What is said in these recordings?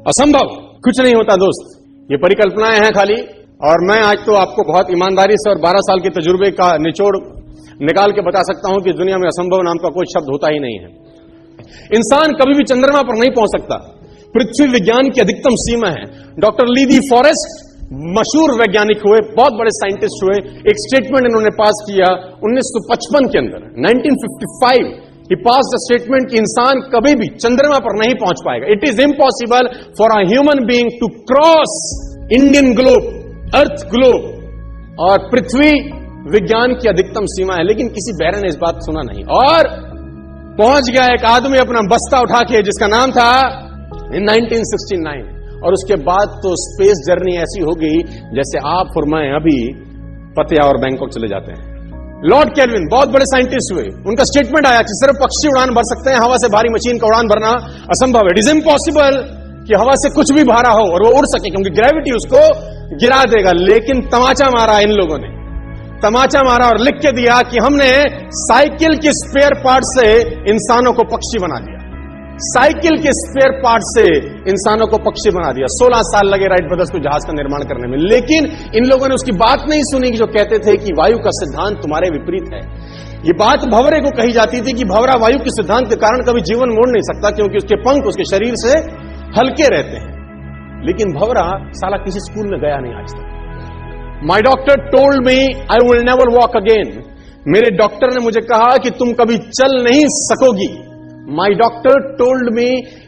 असंभव, कुछ नहीं होता दोस्त, ये परिकल्पनाएं हैं खाली। और मैं आज तो आपको बहुत ईमानदारी से और 12 साल के तजुर्बे का निचोड़ निकाल के बता सकता हूं कि दुनिया में असंभव नाम का कोई शब्द होता ही नहीं है। इंसान कभी भी चंद्रमा पर नहीं पहुंच सकता, पृथ्वी विज्ञान की अधिकतम सीमा है। डॉक्टर ली दी फॉरेस्ट मशहूर वैज्ञानिक हुए, बहुत बड़े साइंटिस्ट हुए, एक स्टेटमेंट इन्होंने पास किया 1955 के अंदर, 1955 ही पास द स्टेटमेंट कि इंसान कभी भी चंद्रमा पर नहीं पहुंच पाएगा। It is impossible for a human being to cross Indian globe, earth globe, और पृथ्वी विज्ञान की अधिकतम सीमा है। लेकिन किसी बहरे ने इस बात सुना नहीं और पहुंच गया एक आदमी अपना बस्ता उठा के, जिसका नाम था इन 1969। और उसके बाद तो स्पेस जर्नी ऐसी हो गई जैसे आप और मैं अभी पतिया और बैंकॉक चले जाते हैं। लॉर्ड केल्विन बहुत बड़े साइंटिस्ट हुए, उनका स्टेटमेंट आया कि सिर्फ पक्षी उड़ान भर सकते हैं, हवा से भारी मशीन का उड़ान भरना असंभव है। इट इज इम्पॉसिबल कि हवा से कुछ भी भारा हो और वो उड़ सके, क्योंकि ग्रेविटी उसको गिरा देगा। लेकिन तमाचा मारा इन लोगों ने, तमाचा मारा और लिख के दिया कि हमने साइकिल के स्पेयर पार्ट से इंसानों को पक्षी बना दिया, साइकिल के स्पेयर पार्ट से इंसानों को पक्षी बना दिया। 16 साल लगे राइट ब्रदर्स को जहाज का निर्माण करने में, लेकिन इन लोगों ने उसकी बात नहीं सुनी कि जो कहते थे कि वायु का सिद्धांत तुम्हारे विपरीत है। ये बात भंवरे को कही जाती थी कि भंवरा वायु के सिद्धांत के कारण कभी जीवन मोड़ नहीं सकता, क्योंकि उसके पंख उसके शरीर से हल्के रहते हैं। लेकिन भंवरा साला किसी स्कूल में गया नहीं आज तक। माई doctor told me I will never walk again. मेरे डॉक्टर ने मुझे कहा कि तुम कभी चल नहीं सकोगी। My doctor told me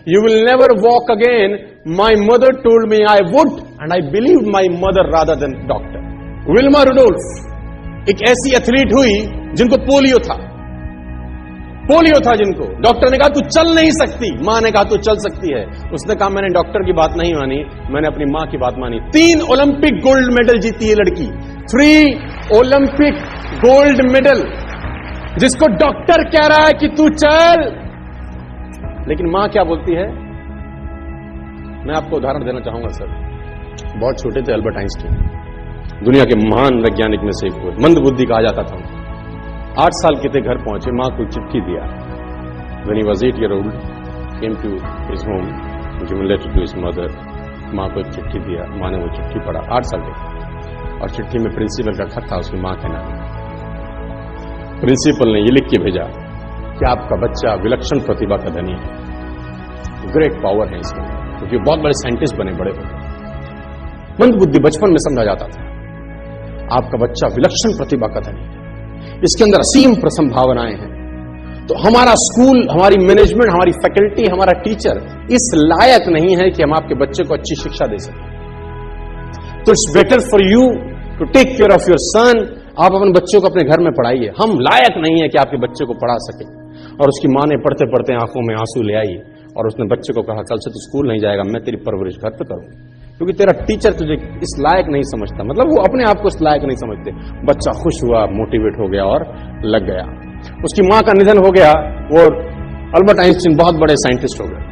you will never walk again. My mother told me I would, and I believed my mother rather than doctor. Wilma Rudolph एक ऐसी एथलीट हुई जिनको पोलियो था, जिनको डॉक्टर ने कहा तू चल नहीं सकती, मां ने कहा तू चल सकती है। उसने कहा मैंने डॉक्टर की बात नहीं मानी, मैंने अपनी मां की बात मानी। 3 ओलंपिक गोल्ड मेडल जीती है लड़की, 3 ओलंपिक गोल्ड मेडल, जिसको डॉक्टर कह रहा है कि तू चल। लेकिन मां क्या बोलती है? मैं आपको उदाहरण देना चाहूंगा सर। बहुत छोटे थे अल्बर्ट आइंस्टीन, दुनिया के महान वैज्ञानिक में से एक हुए, मंद बुद्धि कहा जाता था। 8 साल के थे, घर पहुंचे, मां को चिट्ठी दिया। When he was 8 years old, came to his home, given letter to his mother. मां को एक चिट्ठी दिया, मां ने वो चिट्ठी पढ़ा, 8 साल के, और चिट्ठी में प्रिंसिपल का खत था, उसकी मां के नाम। प्रिंसिपल ने ये लिख के भेजा कि आपका बच्चा विलक्षण प्रतिभा का धनी है, ग्रेट पावर है इसमें, क्योंकि बहुत बड़े साइंटिस्ट बने, बड़े होते। मंद बुद्धि बचपन में समझा जाता था, आपका बच्चा विलक्षण प्रतिभा का धनी है, इसके अंदर असीम संभावनाएं हैं। तो हमारा स्कूल, हमारी मैनेजमेंट, हमारी फैकल्टी, हमारा टीचर इस लायक नहीं है कि हम आपके बच्चे को अच्छी शिक्षा दे सकें। तो it's better for you to take care of your son. आप अपने बच्चों को अपने घर में पढ़ाइए, हम लायक नहीं है कि आपके बच्चे को पढ़ा सके। और उसकी मां ने पढ़ते पढ़ते आंखों में आंसू ले आई और उसने बच्चे को कहा कल से तू स्कूल नहीं जाएगा, मैं तेरी परवरिश घर पे करूंगी, क्योंकि तेरा टीचर तुझे इस लायक नहीं समझता। मतलब वो अपने आप को इस लायक नहीं समझते। बच्चा खुश हुआ, मोटिवेट हो गया और लग गया। उसकी मां का निधन हो गया और अल्बर्ट आइंस्टीन बहुत बड़े साइंटिस्ट हो गए।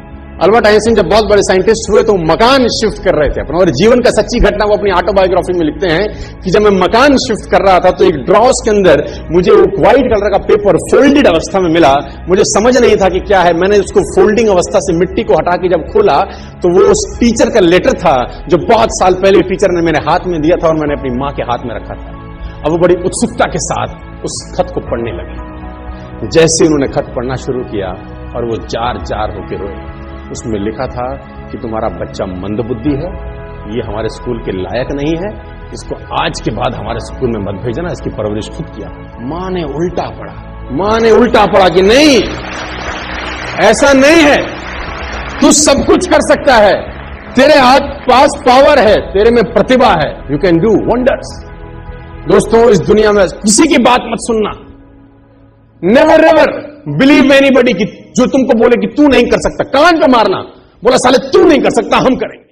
अल्बर्ट आइंस्टीन जब बहुत बड़े साइंटिस्ट हुए तो मकान शिफ्ट कर रहे थे अपना, और जीवन का सच्ची घटना वो अपनी ऑटोबायोग्राफी में लिखते हैं कि जब मैं मकान शिफ्ट कर रहा था तो एक ड्रॉस के अंदर मुझे एक व्हाइट कलर का पेपर फोल्डेड अवस्था में मिला। मुझे समझ नहीं था कि क्या है। मैंने उसको फोल्डिंग अवस्था से मिट्टी को हटा के जब खोला तो वो उस टीचर का लेटर था जो बहुत साल पहले टीचर ने मेरे हाथ में दिया था और मैंने अपनी मां के हाथ में रखा था। अब वो बड़ी उत्सुकता के साथ उस खत को पढ़ने लगे। जैसे उन्होंने खत पढ़ना शुरू किया और वो जार जार होकर रोए। उसमें लिखा था कि तुम्हारा बच्चा मंदबुद्धि है, ये हमारे स्कूल के लायक नहीं है, इसको आज के बाद हमारे स्कूल में मत भेजना, इसकी परवरिश खुद किया। मां ने उल्टा पढ़ा कि नहीं, ऐसा नहीं है, तू सब कुछ कर सकता है, तेरे हाथ पास पावर है, तेरे में प्रतिभा है, यू कैन डू वंडर्स। दोस्तों, इस दुनिया में किसी की बात मत सुनना, नेवर एवर बिलीव एनीबॉडी की जो तुमको बोले कि तू नहीं कर सकता, कान पे मारना, बोला साले तू नहीं कर सकता, हम करेंगे।